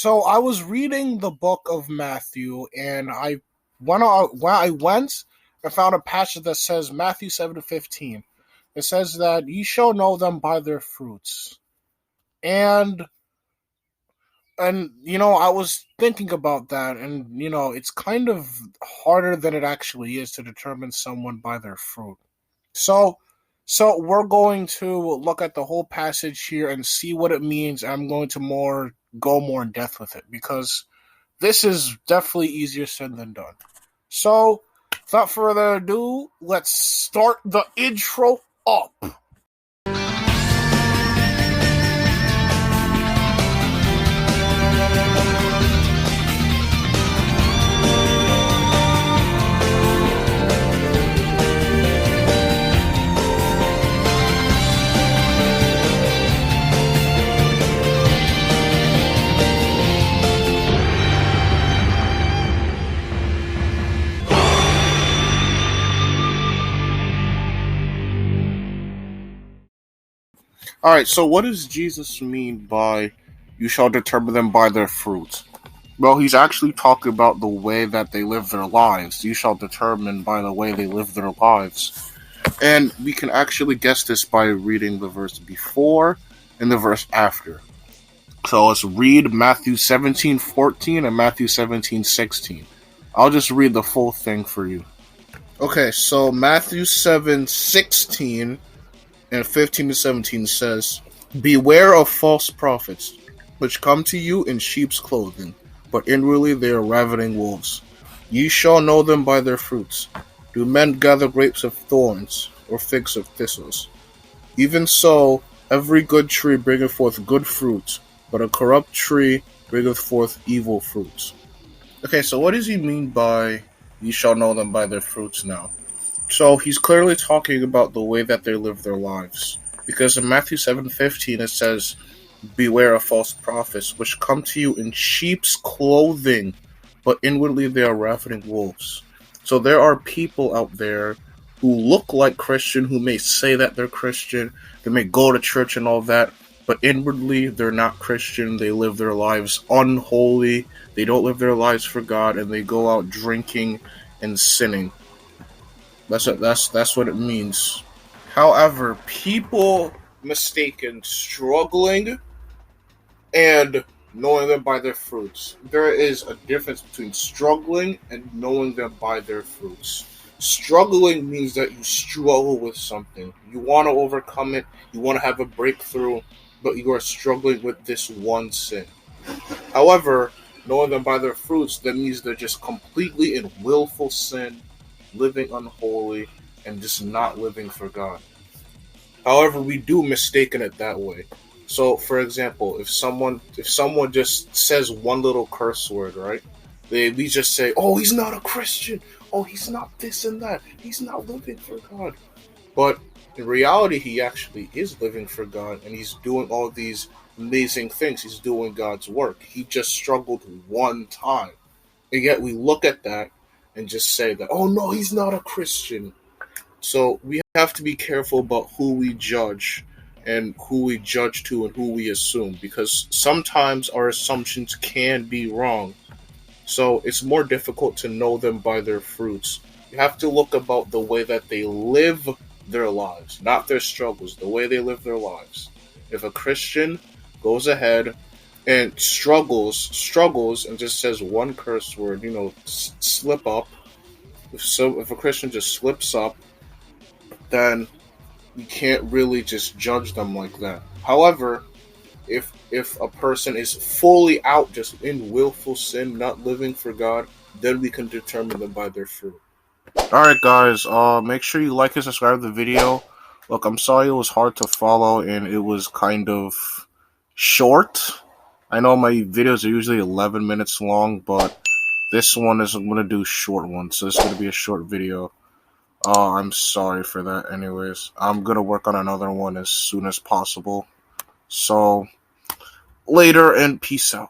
So I was reading the book of Matthew, and I went and found a passage that says Matthew 7:15. It says that ye shall know them by their fruits. And I was thinking about that, and it's kind of harder than it actually is to determine someone by their fruit. So we're going to look at the whole passage here and see what it means. I'm going to go more in depth with it because this is definitely easier said than done. So, without further ado, let's start the intro up. Alright, so what does Jesus mean by you shall determine them by their fruits? Well, he's actually talking about the way that they live their lives. You shall determine by the way they live their lives. And we can actually guess this by reading the verse before and the verse after. So let's read Matthew 17:14 and Matthew 17:16. I'll just read the full thing for you. Okay, so Matthew 7:16 and 15 to 17 says, beware of false prophets, which come to you in sheep's clothing, but inwardly they are ravening wolves. Ye shall know them by their fruits. Do men gather grapes of thorns, or figs of thistles? Even so, every good tree bringeth forth good fruit, but a corrupt tree bringeth forth evil fruits. Okay, so what does he mean by ye shall know them by their fruits now? So he's clearly talking about the way that they live their lives. Because in Matthew 7:15 it says, beware of false prophets, which come to you in sheep's clothing, but inwardly they are ravening wolves. So there are people out there who look like Christian, who may say that they're Christian, they may go to church and all that, but inwardly they're not Christian. They live their lives unholy, they don't live their lives for God, and they go out drinking and sinning. That's what it means. However, people mistaken struggling and knowing them by their fruits. There is a difference between struggling and knowing them by their fruits. Struggling means that you struggle with something. You want to overcome it, you want to have a breakthrough, but you are struggling with this one sin. However, knowing them by their fruits, that means they're just completely in willful sin, living unholy, and just not living for God. However, we do mistaken it that way. So, for example, if someone just says one little curse word, right? We just say, "Oh, he's not a Christian. Oh, he's not this and that. He's not living for God." But in reality, he actually is living for God, and he's doing all these amazing things. He's doing God's work. He just struggled one time, and yet we look at that and just say that, oh no, he's not a Christian. So we have to be careful about who we judge and who we judge to and who we assume, because sometimes our assumptions can be wrong. So it's more difficult to know them by their fruits. You have to look about the way that they live their lives, not their struggles, the way they live their lives. If a Christian goes ahead and struggles and just says one curse word, slip up. If a Christian just slips up, then you can't really just judge them like that. However, if a person is fully out, just in willful sin, not living for God, then we can determine them by their fruit. Alright guys, make sure you like and subscribe to the video. Look, I'm sorry it was hard to follow and it was kind of short. I know my videos are usually 11 minutes long, but this one I'm going to do short one, so it's going to be a short video. I'm sorry for that anyways. I'm going to work on another one as soon as possible. So, later and peace out.